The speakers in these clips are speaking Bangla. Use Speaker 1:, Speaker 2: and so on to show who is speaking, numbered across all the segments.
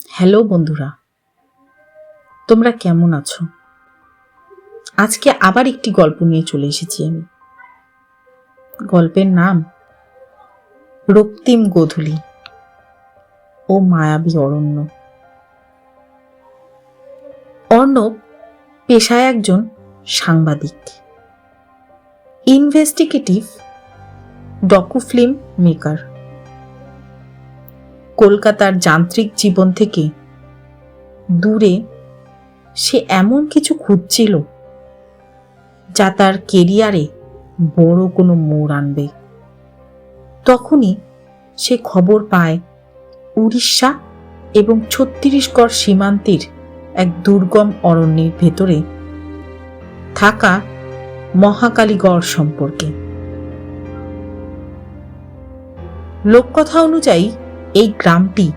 Speaker 1: হ্যালো বন্ধুরা, তোমরা কেমন আছো? আজকে আবার একটি গল্প নিয়ে চলে এসেছি আমি। গল্পের নাম রক্তিম গোধূলি ও মায়াবী অরণ্য। অর্ণব পেশায় একজন সাংবাদিক, ইনভেস্টিগেটিভ ডকুফিল্ম মেকার। কলকাতার যান্ত্রিক জীবন থেকে দূরে সে এমন কিছু খুঁজছিল যা তার কেরিয়ারে বড় কোনো মোড় আনবে। তখনই সে খবর পায় উড়িষ্যা এবং ছত্তিশগড় সীমান্তের এক দুর্গম অরণ্যের ভেতরে থাকা মহাকালীগড় সম্পর্কে। লোককথা অনুযায়ী এই গ্রামটি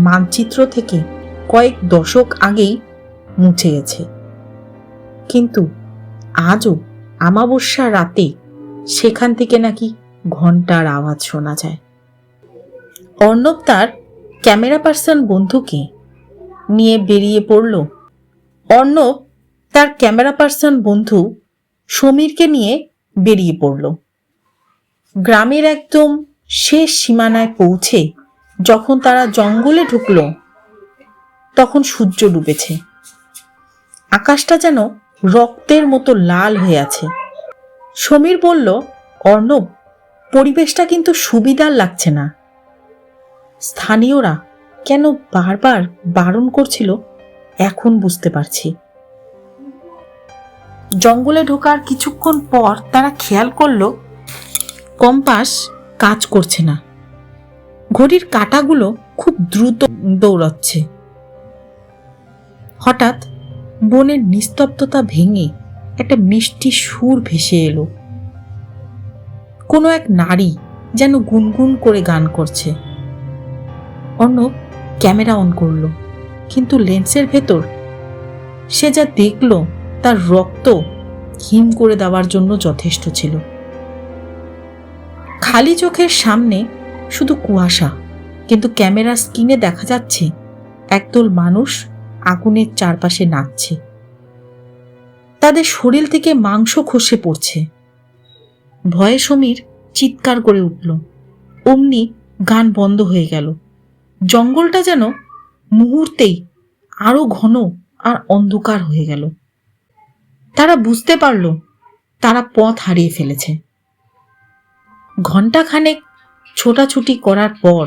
Speaker 1: মানচিত্র থেকে কয়েক দশক আগেই মুছে গেছে, কিন্তু আজও অমাবস্যা রাতে সেখান থেকে নাকি ঘন্টার আওয়াজ শোনা যায়। অর্ণব তার ক্যামেরা পার্সন বন্ধুকে নিয়ে বেরিয়ে পড়ল। অর্ণব তার ক্যামেরা পার্সন বন্ধু সমীরকে নিয়ে বেরিয়ে পড়ল। গ্রামের একদম শেষ সীমানায় পৌঁছে যখন তারা জঙ্গলে ঢুকল, তখন সূর্য ডুবেছে। আকাশটা যেন রক্তের মতো লাল হয়ে আছে। সমীর বলল, অর্ণব, পরিবেশটা কিন্তু সুবিধার লাগছে না। স্থানীয়রা কেন বারবার বারণ করছিল এখন বুঝতে পারছি। জঙ্গলে ঢোকার কিছুক্ষণ পর তারা খেয়াল করল কম্পাস কাজ করছে না। ঘড়ির কাঁটাগুলো খুব দ্রুত দৌড়াচ্ছে। হঠাৎ বনের নিস্তব্ধতা ভেঙে একটা মিষ্টি সুর ভেসে এলো। কোনো এক নারী যেন গুনগুন করে গান করছে। অর্ণব ক্যামেরা অন করলো, কিন্তু লেন্সের ভেতর সে যা দেখল তার রক্ত হিম করে দেওয়ার জন্য যথেষ্ট ছিল। খালি চোখের সামনে শুধু কুয়াশা, কিন্তু ক্যামেরার স্ক্রিনে দেখা যাচ্ছে একদল মানুষ আগুনের চারপাশে নাচছে। তাদের শরীর থেকে মাংস খসে পড়ছে। ভয়ে সমীর চিৎকার করে উঠল। অমনি গান বন্ধ হয়ে গেল। জঙ্গলটা যেন মুহূর্তেই আরো ঘন আর অন্ধকার হয়ে গেল। তারা বুঝতে পারল তারা পথ হারিয়ে ফেলেছে। ঘণ্টাখানেক ছোটাছুটি করার পর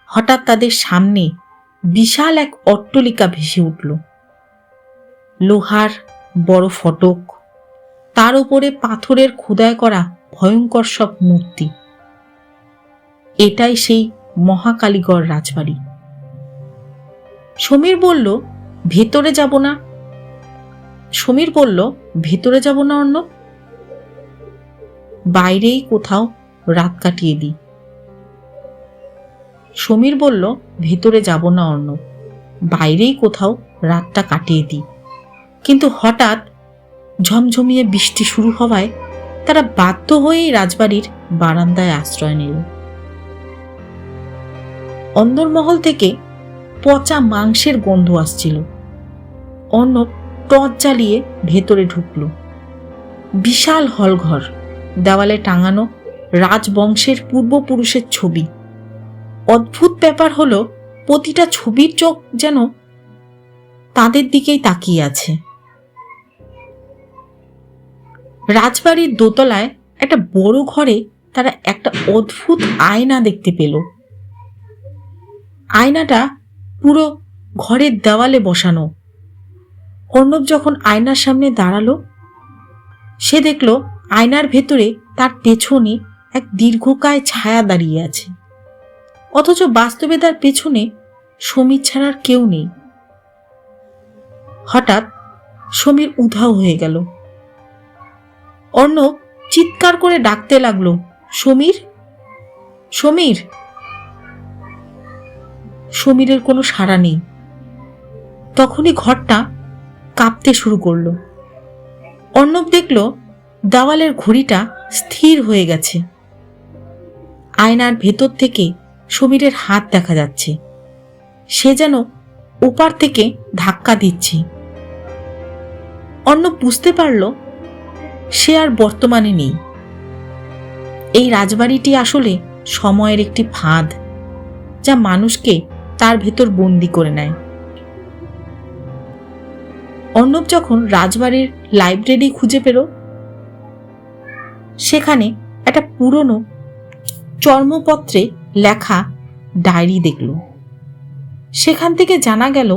Speaker 1: হঠাৎ তাদের সামনে বিশাল এক অট্টালিকা ভেসে উঠল। লোহার বড় ফটক, তার উপরে পাথরের খোদাই করা ভয়ঙ্কর সব মূর্তি। এটাই সেই মহাকালীগড় রাজবাড়ি। সমীর বলল, ভেতরে যাব না। অর্ণব, বাইরেই কোথাও রাত কাটিয়ে দিই। সমীর বলল, ভেতরে যাব না অর্ণব, বাইরেই কোথাও রাতটা কাটিয়ে দিই। কিন্তু হঠাৎ ঝমঝমিয়ে বৃষ্টি শুরু হওয়ায় তারা বাধ্য হয়েই রাজবাড়ির বারান্দায় আশ্রয় নিল। অন্দরমহল থেকে পচা মাংসের গন্ধ আসছিল। অর্ণব টর্চ জ্বালিয়ে ভেতরে ঢুকল। বিশাল হলঘর, দেওয়ালে টাঙানো রাজবংশের পূর্বপুরুষের ছবি। অদ্ভুত ব্যাপার হলো প্রতিটা ছবির চোখ যেন তাদের দিকেই তাকিয়ে আছে। রাজবাড়ির দোতলায় একটা বড় ঘরে তারা একটা অদ্ভুত আয়না দেখতে পেল। আয়নাটা পুরো ঘরের দেওয়ালে বসানো। অর্ণব যখন আয়নার সামনে দাঁড়ালো, সে দেখল আয়নার ভেতরে তার পেছনে এক দীর্ঘকায় ছায়া দাঁড়িয়ে আছে, অথচ বাস্তবে তার পেছনে সমীর ছাড়ার কেউ নেই। হঠাৎ সমীর উধাও হয়ে গেল। অর্ণব চিৎকার করে ডাকতে লাগলো, সমীর, সমীর। সমীরের কোনো সাড়া নেই। তখনই ঘরটা কাঁপতে শুরু করলো। অর্ণব দেখল দেওয়ালের ঘড়িটা স্থির হয়ে গেছে। আয়নার ভেতর থেকে সমীরের হাত দেখা যাচ্ছে। সে যেন ওপার থেকে ধাক্কা দিচ্ছে। অর্ণব বুঝতে পারল সে আর বর্তমানে নেই। এই রাজবাড়িটি আসলে সময়ের একটি ফাঁদ, যা মানুষকে তার ভেতর বন্দি করে নেয়। অর্ণব যখন রাজবাড়ির লাইব্রেরি খুঁজে পেল, সেখানে একটা পুরনো চর্মপত্রে লেখা ডায়েরি দেখল। সেখান থেকে জানা গেল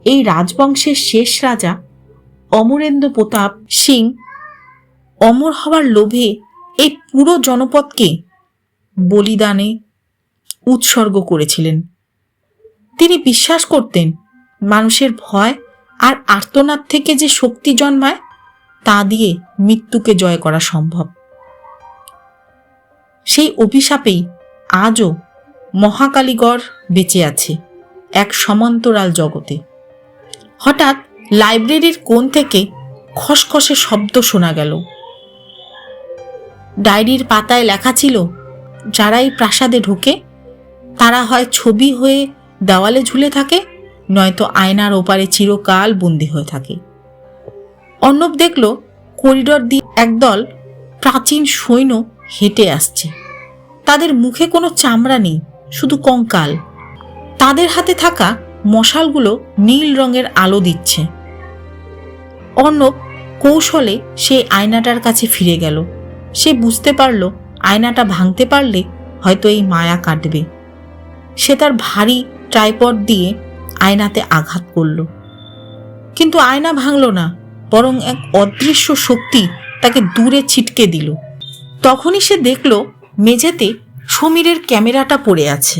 Speaker 1: এই রাজবংশের শেষ রাজা অমরেন্দ্র প্রতাপ সিং অমর হওয়ার লোভে এই পুরো জনপদকে বলিদানে উৎসর্গ করেছিলেন। তিনি বিশ্বাস করতেন মানুষের ভয় আর আর্তনাদ থেকে যে শক্তি জন্মায় তা দিয়ে মৃত্যুকে জয় করা সম্ভব। সেই অভিশাপেই আজও মহাকালীগড় বেঁচে আছে এক সমান্তরাল জগতে। হঠাৎ লাইব্রেরির কোণ থেকে খসখসে শব্দ শোনা গেল। ডায়েরির পাতায় লেখা ছিল, যারা এই প্রাসাদে ঢোকে তারা হয় ছবি হয়ে দেওয়ালে ঝুলে থাকে, নয়তো আয়নার ওপারে চিরকাল বন্দী হয়ে থাকে। অর্ণব দেখল করিডর দিয়ে একদল প্রাচীন সৈন্য হেঁটে আসছে। তাদের মুখে কোনো চামড়া নেই, শুধু কঙ্কাল। তাদের হাতে থাকা মশালগুলো নীল রঙের আলো দিচ্ছে। অর্ণব কৌশলে সেই আয়নাটার কাছে ফিরে গেল। সে বুঝতে পারল আয়নাটা ভাঙতে পারলে হয়তো এই মায়া কাটবে। সে তার ভারী ট্রাইপড দিয়ে আয়নাতে আঘাত করল, কিন্তু আয়না ভাঙল না, বরং এক অদৃশ্য শক্তি তাকে দূরে ছিটকে দিল। তখনই সে দেখল মেঝেতে সমীরের ক্যামেরাটা পড়ে আছে।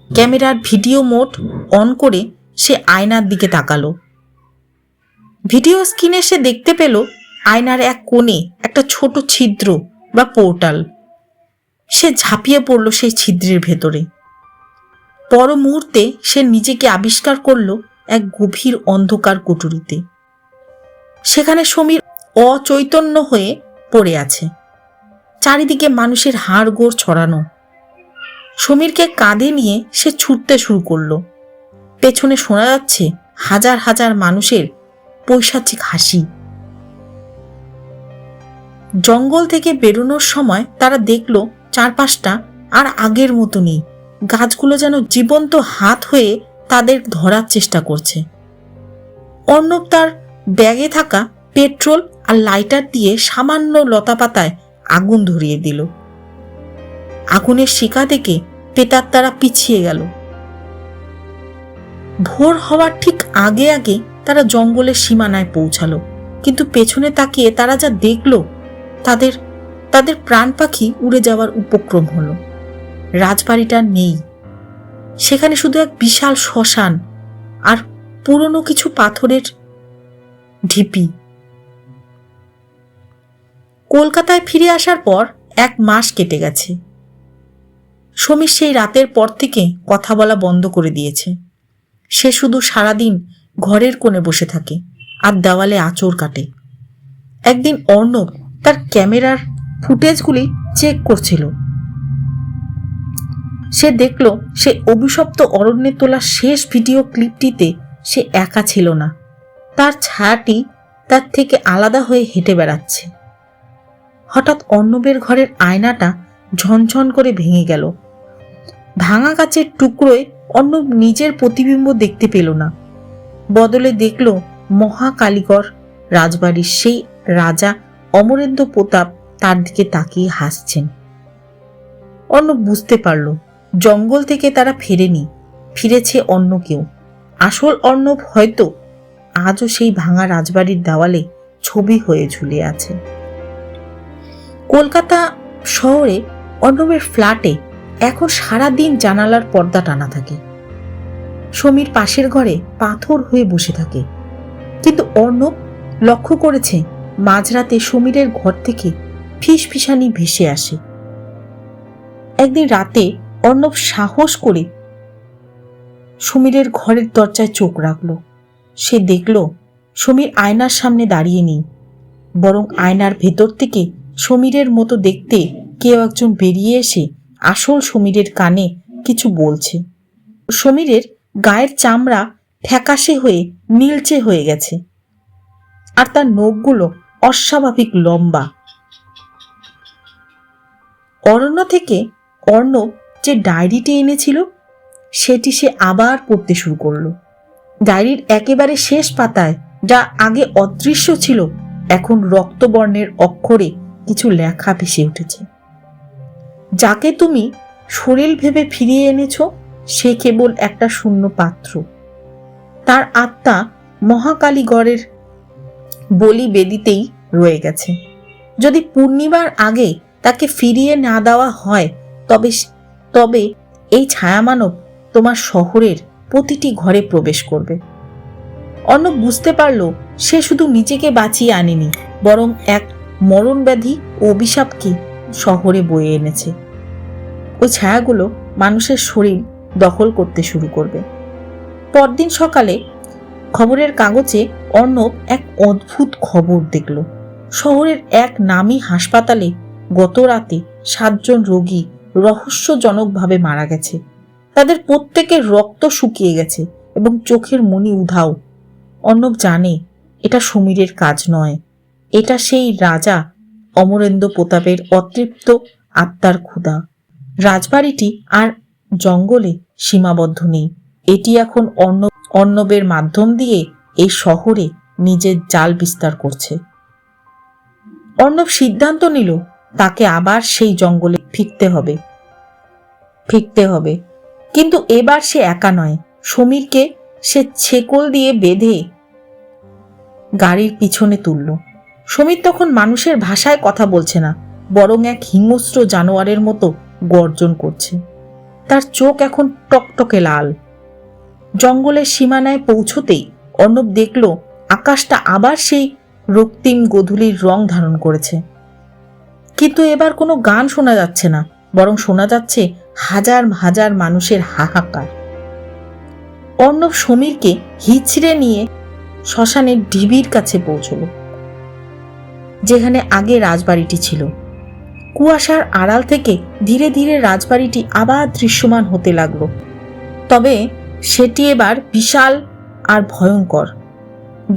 Speaker 1: ক্যামেরার ভিডিও মোড অন করে সে আয়নার দিকে তাকালো। ভিডিও স্ক্রিনে সে দেখতে পেল আয়নার এক কোণে একটা ছোট ছিদ্র বা পোর্টাল। সে ঝাঁপিয়ে পড়ল সেই ছিদ্রের ভেতরে। পর মুহূর্তে সে নিজেকে আবিষ্কার করল এক গভীর অন্ধকার কুঠুরিতে। সেখানে সমীর অচৈতন্য হয়ে পড়ে আছে। চারিদিকে মানুষের হাড়গোড় ছড়ানো। সমীরকে কাঁধে নিয়ে সে ছুটতে শুরু করলো। পেছনে শোনা যাচ্ছে হাজার হাজার মানুষের পৈশাচিক হাসি। জঙ্গল থেকে বেরোনোর সময় তারা দেখল চারপাশটা আর আগের মতো নেই। গাছগুলো যেন জীবন্ত হাত হয়ে তাদের ধরার চেষ্টা করছে। অর্ণব তার ব্যাগে থাকা পেট্রোল আর লাইটার দিয়ে সামান্য লতাপাতায় আগুন ধরিয়ে দিল। আগুনের শিখা থেকে প্রেতাত্মারা পিছিয়ে গেল। ভোর হওয়ার ঠিক আগে আগে তারা জঙ্গলের সীমানায় পৌঁছালো, কিন্তু পেছনে তাকিয়ে তারা যা দেখল তাদের তাদের প্রাণ পাখি উড়ে যাওয়ার উপক্রম হলো। রাজবাড়িটা নেই, সেখানে শুধু এক বিশাল শ্মশান আর পুরনো কিছু পাথরের ঢিপি। কলকাতায় ফিরে আসার পর 1 মাস কেটে গেছে। সমীর সেই রাতের পর থেকে কথা বলা বন্ধ করে দিয়েছে। সে শুধু সারাদিন ঘরের কোণে বসে থাকে আর দেওয়ালে আঁচড় কাটে। একদিন অর্ণব তার ক্যামেরার ফুটেজগুলি চেক করছিল। সে দেখল সে অভিশপ্ত অরণ্যে তোলা শেষ ভিডিও ক্লিপটিতে সে একা ছিল না। তার ছায়াটি তার থেকে আলাদা হয়ে হেঁটে বেড়াচ্ছে। হঠাৎ অর্ণবের ঘরের আয়নাটা ঝনঝন করে ভেঙে গেল। ভাঙা কাচের টুকরোয় অর্ণব নিজের প্রতিবিম্ব দেখতে পেল না, বদলে দেখল মহাকালীগড় রাজবাড়ির সেই রাজা অমরেন্দ্র প্রতাপ তার দিকে তাকিয়ে হাসছেন। অর্ণব বুঝতে পারল জঙ্গল থেকে তারা ফেরেনি, ফিরেছে অন্য কেউ। আসল অর্ণব হয়তো আজও সেই ভাঙা রাজবাড়ির দেওয়ালে ছবি হয়ে ঝুলে আছে। কলকাতা শহরে অর্ণবের ফ্ল্যাটে এখন সারাদিন জানালার পর্দা টানা থাকে। সমীর পাশের ঘরে পাথর হয়ে বসে থাকে, কিন্তু অর্ণব লক্ষ্য করেছে মাঝরাতে সমীরের ঘর থেকে ফিসফিসানি ভেসে আসে। একদিন রাতে অর্ণব সাহস করে সমীরের ঘরের দরজায় চোখ রাখল। সে দেখল সমীর আয়নার সামনে দাঁড়িয়ে নেই, বরং আয়নার ভেতর থেকে সমীরের মতো দেখতে কেউ একজন বেরিয়ে এসে আসল সমীরের কানে কিছু বলছে। সমীরের গায়ের চামড়া ফ্যাকাশে হয়ে নীলচে হয়ে গেছে, আর তার নখগুলো অস্বাভাবিক লম্বা। অরণ্য থেকে অর্ণব যে ডায়েরিটি এনেছিল সেটি সে আবার পড়তে শুরু করলো। ডায়েরির একেবারে শেষ পাতায়, যা আগে অদৃশ্য ছিল, এখন রক্তবর্ণের অক্ষরে কিছু লেখা ভেসে উঠেছে। যাকে তুমি শরীর ভেবে ফিরিয়ে এনেছ সে কেবল একটা শূন্য পাত্র। তার আত্মা মহাকালীগড়ের বলি বেদিতেই রয়ে গেছে। যদি পূর্ণিমার আগে তাকে ফিরিয়ে না দেওয়া হয় তবে তবে এই ছায়ামানব তোমার শহরের প্রতিটি ঘরে প্রবেশ করবে। অর্ণব বুঝতে পারল সে শুধু নিজেকে বাঁচিয়ে আনেনি, বরং এক মরণব্যাধি ও অভিশাপকে শহরে বয়ে এনেছে। ওই ছায়াগুলো মানুষের শরীর দখল করতে শুরু করবে। পরদিন সকালে খবরের কাগজে অর্ণব এক অদ্ভুত খবর দেখল। শহরের এক নামী হাসপাতালে গত রাতে 7 জন রোগী রহস্যজনকভাবে মারা গেছে। তাদের প্রত্যেকের রক্ত শুকিয়ে গেছে এবং চোখের মণি উধাও। অর্ণব জানে এটা সমীরের কাজ নয়, এটা সেই রাজা অমরেন্দ্র প্রতাপের অতৃপ্ত আত্মার ক্ষুধা। রাজবাড়িটি আর জঙ্গলে সীমাবদ্ধ নেই, এটি এখন অর্ণবের মাধ্যম দিয়ে এই শহরে নিজের জাল বিস্তার করছে। অর্ণব সিদ্ধান্ত নিল তাকে আবার সেই জঙ্গলে ফিরতে হবে। কিন্তু এবার সে একা নয়। সমীরকে সে ছেকল দিয়ে বেঁধে গাড়ির পিছনে তুলল। সমীর তখন মানুষের ভাষায় কথা বলছে না, বরং এক হিংস্র জানোয়ারের মতো গর্জন করছে। তার চোখ এখন টকটকে লাল। জঙ্গলের সীমানায় পৌঁছতেই অর্ণব দেখল আকাশটা আবার সেই রক্তিম গোধূলির রং ধারণ করেছে। কিন্তু এবার কোনো গান শোনা যাচ্ছে না, বরং শোনা যাচ্ছে হাজার হাজার মানুষের হাহাকার। অর্ণব সমীরকে হিচড়ে নিয়ে শ্মশানের ঢিবির কাছে পৌঁছল, যেখানে আগে রাজবাড়িটি ছিল। কুয়াশার আড়াল থেকে ধীরে ধীরে রাজবাড়িটি আবার দৃশ্যমান হতে লাগলো, তবে সেটি এবার বিশাল আর ভয়ঙ্কর।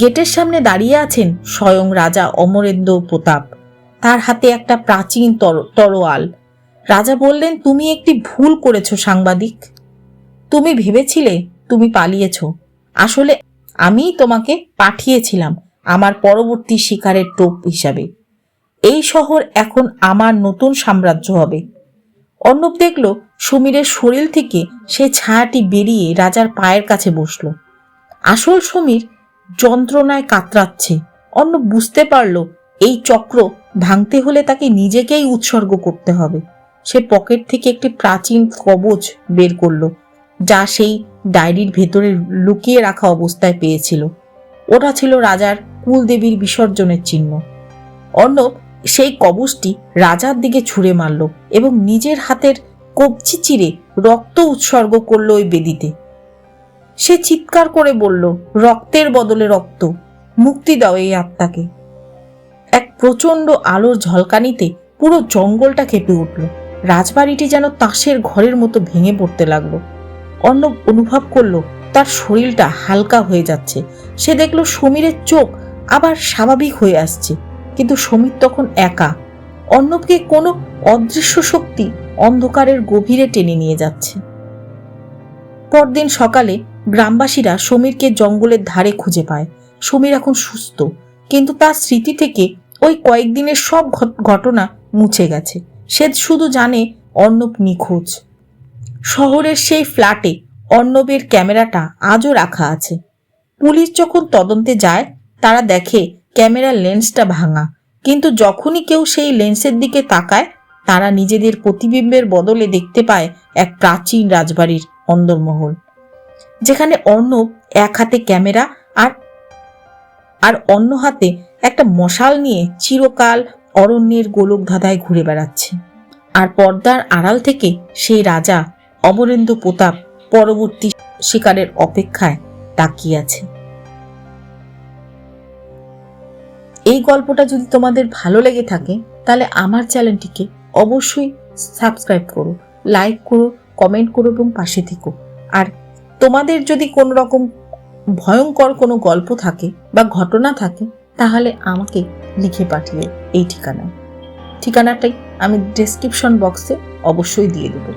Speaker 1: গেটের সামনে দাঁড়িয়ে আছেন স্বয়ং রাজা অমরেন্দ্র প্রতাপ, তার হাতে একটা প্রাচীন তরোয়াল। রাজা বললেন, তুমি একটি ভুল করেছ সাংবাদিক। তুমি ভেবেছিলে তুমি পালিয়েছ, আসলে আমি তোমাকে পাঠিয়েছিলাম আমার পরবর্তী শিকারের টোপ হিসাবে। এই শহর এখন আমার নতুন সাম্রাজ্য হবে। অর্ণব দেখল সমীরের শরীর থেকে সে ছায়াটি বেরিয়ে রাজার পায়ের কাছে বসল। আসল সমীর যন্ত্রণায় কাতরাচ্ছে। অর্ণব বুঝতে পারল এই চক্র ভাঙতে হলে তাকে নিজেকেই উৎসর্গ করতে হবে। সে পকেট থেকে একটি প্রাচীন কবচ বের করলো, যা সেই ডায়েরির ভেতরে লুকিয়ে রাখা অবস্থায় পেয়েছিল। ওটা ছিল রাজার কুলদেবীর বিসর্জনের চিহ্ন। অর্ণব সেই কবচটি রাজার দিকে ছুঁড়ে মারল এবং নিজের হাতের কবজি চিরে রক্ত উৎসর্গ করল ওই বেদিতে। সে চিৎকার করে বলল, রক্তের বদলে রক্ত, মুক্তি দাও এই আত্মাকে। এক প্রচন্ড আলোর ঝলকানিতে পুরো জঙ্গলটা কেঁপে উঠল। রাজবাড়িটি যেন তাসের ঘরের মতো ভেঙে পড়তে লাগলো। অর্ণব অনুভব করলো তার শরীরটা হালকা হয়ে যাচ্ছে। সে দেখলো সমীরের চোখ আবার স্বাভাবিক হয়ে আসছে, কিন্তু সমীর তখন একা। অর্ণবকে কোনো অদৃশ্য শক্তি অন্ধকারের গভীরে টেনে নিয়ে যাচ্ছে। পরদিন সকালে গ্রামবাসীরা সমীরকে জঙ্গলের ধারে খুঁজে পায়। সমীর এখন সুস্থ, কিন্তু তার স্মৃতি থেকে ওই কয়েকদিনের সব ঘটনা মুছে গেছে। সে শুধু জানে অর্ণব নিখোঁজ। শহরের সেই ফ্ল্যাটে অর্ণবের ক্যামেরাটা আজও রাখা আছে। পুলিশ যখন তদন্তে যায় তারা দেখে ক্যামেরার লেন্সটা ভাঙা, কিন্তু যখনই কেউ সেই লেন্সের দিকে তাকায় তারা নিজেদের প্রতিবিম্বের বদলে দেখতে পায় এক প্রাচীন রাজবাড়ির অন্দরমহল, যেখানে অর্ণব এক হাতে ক্যামেরা আর অন্য হাতে একটা মশাল নিয়ে চিরকাল অরণ্যের গোলকধাঁধায় ঘুরে বেড়াচ্ছে। আর পর্দার আড়াল থেকে সেই রাজা অমরেন্দ্র প্রতাপ পরবর্তী শিকারের অপেক্ষায় তাকিয়ে আছে। এই গল্পটা যদি তোমাদের ভালো লেগে থাকে তাহলে আমার চ্যানেলটিকে অবশ্যই সাবস্ক্রাইব করো, লাইক করো, কমেন্ট করো এবং পাশে থেকো। আর তোমাদের যদি কোনো রকম ভয়ঙ্কর কোনো গল্প থাকে বা ঘটনা থাকে তাহলে আমাকে লিখে পাঠিয়ে এই ঠিকানায়। ঠিকানাটাই আমি ডেসক্রিপশন বক্সে অবশ্যই দিয়ে দেবো।